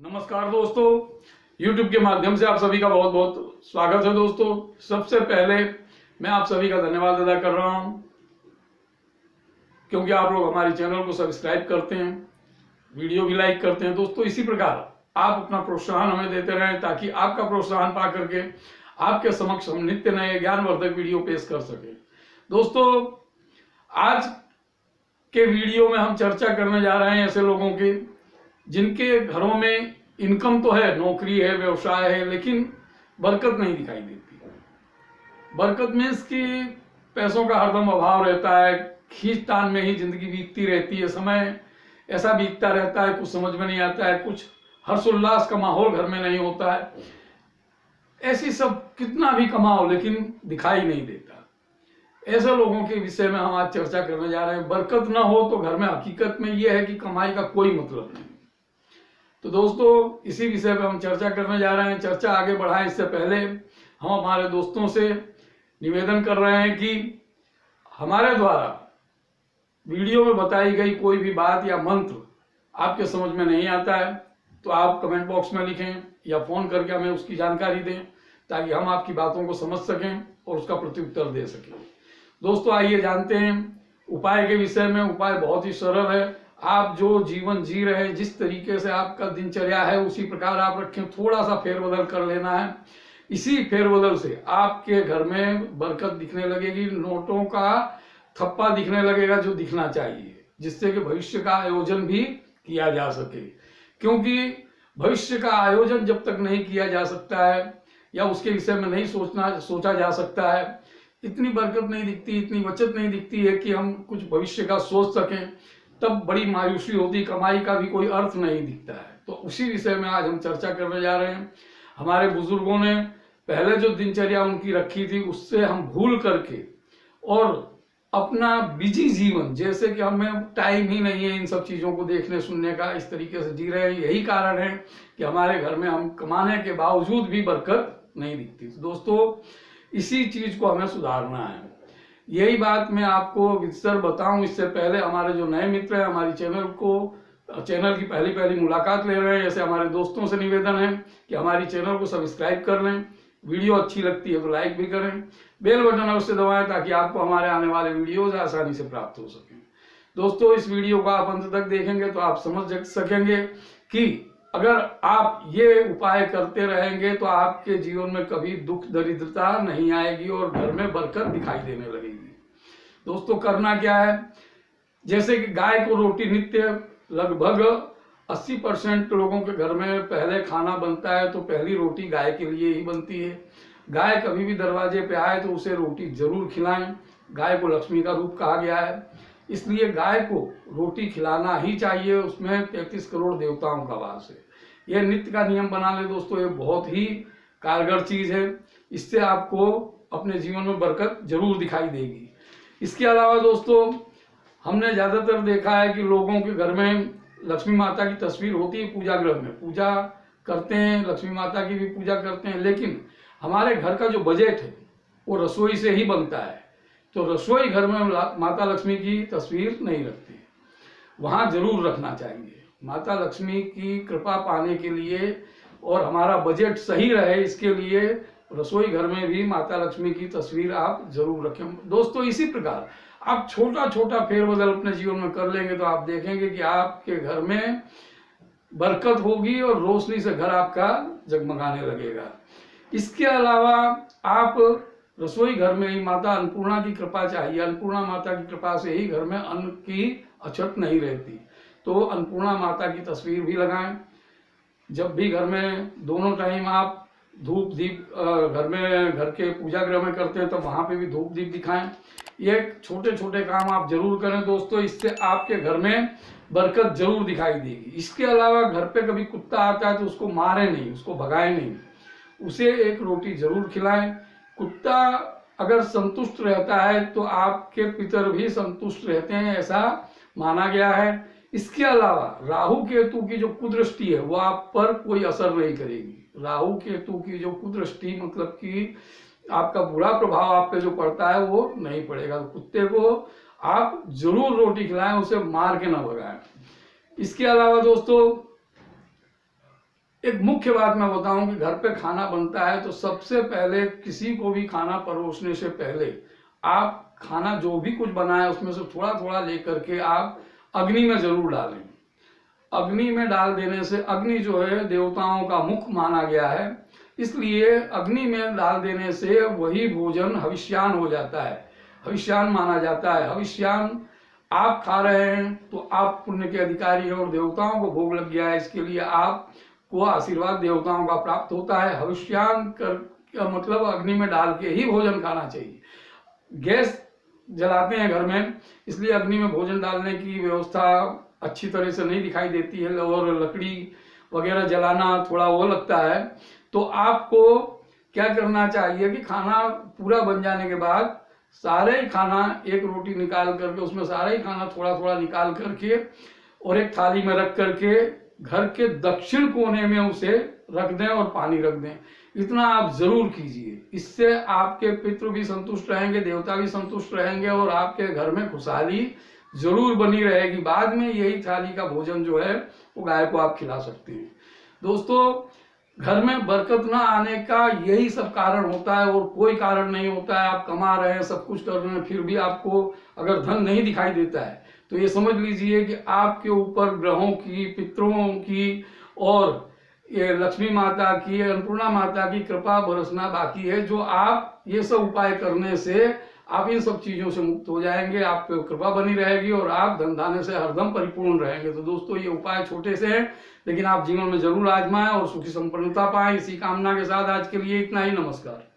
नमस्कार दोस्तों, YouTube के माध्यम से आप सभी का बहुत बहुत स्वागत है। दोस्तों, सबसे पहले मैं आप सभी का धन्यवाद अदा कर रहा हूं क्योंकि आप लोग हमारे चैनल को सब्सक्राइब करते हैं, वीडियो भी लाइक करते हैं। दोस्तों, इसी प्रकार आप अपना प्रोत्साहन हमें देते रहें ताकि आपका प्रोत्साहन पा करके आपके समक्ष हम नित्य नए ज्ञानवर्धक वीडियो पेश कर सकें। दोस्तों, आज के वीडियो में हम चर्चा करने जा रहे हैं ऐसे लोगों की जिनके घरों में इनकम तो है, नौकरी है, व्यवसाय है, लेकिन बरकत नहीं दिखाई देती। बरकत मीन्स कि पैसों का हरदम अभाव रहता है, खींचतान में ही जिंदगी बीतती रहती है, समय ऐसा बीतता रहता है, कुछ समझ में नहीं आता है, कुछ हर्षोल्लास का माहौल घर में नहीं होता है। ऐसी सब कितना भी कमाओ लेकिन दिखाई नहीं देता। ऐसे लोगों के विषय में हम आज चर्चा करने जा रहे हैं। बरकत ना हो तो घर में हकीकत में यह है कि कमाई का कोई मतलब नहीं। तो दोस्तों, इसी विषय पे हम चर्चा करने जा रहे हैं। चर्चा आगे बढ़ाएं इससे पहले हम हमारे दोस्तों से निवेदन कर रहे हैं कि हमारे द्वारा वीडियो में बताई गई कोई भी बात या मंत्र आपके समझ में नहीं आता है तो आप कमेंट बॉक्स में लिखें या फोन करके हमें उसकी जानकारी दें ताकि हम आपकी बातों को समझ सकें और उसका प्रत्युत्तर दे सकें। दोस्तों, आइए जानते हैं उपाय के विषय में। उपाय बहुत ही सरल है। आप जो जीवन जी रहे हैं, जिस तरीके से आपका दिनचर्या है उसी प्रकार आप रखें। थोड़ा सा फेरबदल कर लेना है। इसी फेरबदल से आपके घर में बरकत दिखने लगेगी, नोटों का थप्पा दिखने लगेगा जो दिखना चाहिए, जिससे कि भविष्य का आयोजन भी किया जा सके। क्योंकि भविष्य का आयोजन जब तक नहीं किया जा सकता है या उसके विषय में नहीं सोचा जा सकता है, इतनी बरकत नहीं दिखती, इतनी बचत नहीं दिखती है कि हम कुछ भविष्य का सोच सकें, तब बड़ी मायूसी होती, कमाई का भी कोई अर्थ नहीं दिखता है। तो उसी विषय में आज हम चर्चा करने जा रहे हैं। हमारे बुजुर्गों ने पहले जो दिनचर्या उनकी रखी थी उससे हम भूल करके और अपना बिजी जीवन, जैसे कि हमें टाइम ही नहीं है इन सब चीजों को देखने सुनने का, इस तरीके से जी रहे हैं। यही कारण है कि हमारे घर में हम कमाने के बावजूद भी बरकत नहीं दिखती। तो दोस्तों, इसी चीज को हमें सुधारना है। यही बात मैं आपको विस्तार बताऊं इससे पहले हमारे जो नए मित्र हैं, हमारी चैनल की पहली मुलाकात ले रहे हैं, ऐसे हमारे दोस्तों से निवेदन है कि हमारी चैनल को सब्सक्राइब कर लें। वीडियो अच्छी लगती है तो लाइक भी करें, बेल बटन अवश्य दबाएं ताकि आपको हमारे आने वाले वीडियोज आसानी से प्राप्त हो सकें। दोस्तों, इस वीडियो को आप अंत तक देखेंगे तो आप समझ सकेंगे कि अगर आप ये उपाय करते रहेंगे तो आपके जीवन में कभी दुख दरिद्रता नहीं आएगी और घर में बरकत दिखाई देने लगेगी। दोस्तों, करना क्या है, जैसे कि गाय को रोटी नित्य लगभग 80% लोगों के घर में पहले खाना बनता है तो पहली रोटी गाय के लिए ही बनती है। गाय कभी भी दरवाजे पे आए तो उसे रोटी जरूर खिलाएं। गाय को लक्ष्मी का रूप कहा गया है, इसलिए गाय को रोटी खिलाना ही चाहिए। उसमें 33 करोड़ देवताओं का वास है। यह नित्य का नियम बना ले दोस्तों, ये बहुत ही कारगर चीज है। इससे आपको अपने जीवन में बरकत जरूर दिखाई देगी। इसके अलावा दोस्तों, हमने ज्यादातर देखा है कि लोगों के घर में लक्ष्मी माता की तस्वीर होती है, पूजा गृह में पूजा करते हैं, लक्ष्मी माता की भी पूजा करते हैं, लेकिन हमारे घर का जो बजट है वो रसोई से ही बनता है। तो रसोई घर में माता लक्ष्मी की तस्वीर नहीं रखते, वहां जरूर रखना चाहिए। माता लक्ष्मी की कृपा पाने के लिए और हमारा बजट सही रहे, इसके लिए रसोई घर में भी माता लक्ष्मी की तस्वीर आप जरूर रखें। दोस्तों, इसी प्रकार आप छोटा छोटा फेरबदल अपने जीवन में कर लेंगे तो आप देखेंगे कि आपके घर में बरकत होगी और रोशनी से घर आपका जगमगाने लगेगा। इसके अलावा आप रसोई घर में ही माता अन्नपूर्णा की कृपा चाहिए। अन्नपूर्णा माता की कृपा से ही घर में अन्न की अछत नहीं रहती। तो अन्नपूर्णा माता की तस्वीर भी लगाएं। जब भी घर में दोनों टाइम आप धूप दीप घर के पूजा गृह में करते हैं तो वहां पे भी धूप दीप दिखाएं। ये छोटे छोटे काम आप जरूर करें दोस्तों, इससे आपके घर में बरकत जरूर दिखाई देगी। इसके अलावा घर पे कभी कुत्ता आता है तो उसको मारे नहीं, उसको भगाए नहीं, उसे एक रोटी जरूर खिलाएं। कुत्ता अगर संतुष्ट रहता है तो आपके पितर भी संतुष्ट रहते हैं, ऐसा माना गया है। इसके अलावा राहु केतु की जो कुदृष्टि है वो आप पर कोई असर नहीं करेगी। राहु केतु की जो कुदृष्टि मतलब कि आपका बुरा प्रभाव आप पे जो पड़ता है वो नहीं पड़ेगा। तो कुत्ते को आप जरूर रोटी खिलाएं, उसे मार के ना भगाएं। इसके अलावा दोस्तों, एक मुख्य बात मैं बताऊं कि घर पे खाना बनता है तो सबसे पहले किसी को भी खाना परोसने से पहले आप खाना जो भी कुछ बनाए उसमें से थोड़ा थोड़ा लेकर के आप अग्नि में जरूर डालें। अग्नि में डाल देने से, अग्नि जो है देवताओं का मुख माना गया है, इसलिए अग्नि में डाल देने से वही भोजन हविष्यान हो जाता है, हविष्यान माना जाता है। हविष्यान आप खा रहे हैं तो आप पुण्य के अधिकारी हैं और देवताओं को भोग लग गया है, इसके लिए आपको आशीर्वाद देवताओं का प्राप्त होता है। हविष्यान का मतलब अग्नि में डाल के ही भोजन खाना चाहिए। गैस जलाते हैं घर में, इसलिए अग्नि में भोजन डालने की व्यवस्था अच्छी तरह से नहीं दिखाई देती है और लकड़ी वगैरह जलाना थोड़ा वो लगता है। तो आपको क्या करना चाहिए कि खाना पूरा बन जाने के बाद सारे ही खाना, एक रोटी निकाल करके उसमें सारा ही खाना थोड़ा थोड़ा निकाल करके और एक थाली में रख करके घर के दक्षिण कोने में उसे रख दें और पानी रख दें। इतना आप जरूर कीजिए, इससे आपके पितृ भी संतुष्ट रहेंगे, देवता भी संतुष्ट रहेंगे और आपके घर में खुशहाली जरूर बनी रहेगी। बाद में यही थाली का भोजन जो है वो गाय को आप खिला सकते हैं। दोस्तों, घर में बरकत ना आने का यही सब कारण होता है और कोई कारण नहीं होता है। आप कमा रहे हैं, सब कुछ कर रहे हैं, फिर भी आपको अगर धन नहीं दिखाई देता है तो ये समझ लीजिए कि आपके ऊपर ग्रहों की, पितरों की और ये लक्ष्मी माता की, अन्नपूर्णा माता की कृपा बरसना बाकी है। जो आप ये सब उपाय करने से आप इन सब चीजों से मुक्त हो जाएंगे, आप पे कृपा बनी रहेगी और आप धन धान्य से हरदम परिपूर्ण रहेंगे। तो दोस्तों, ये उपाय छोटे से हैं लेकिन आप जीवन में जरूर आजमाएं और सुखी संपन्नता पाएं। इसी कामना के साथ आज के लिए इतना ही। नमस्कार।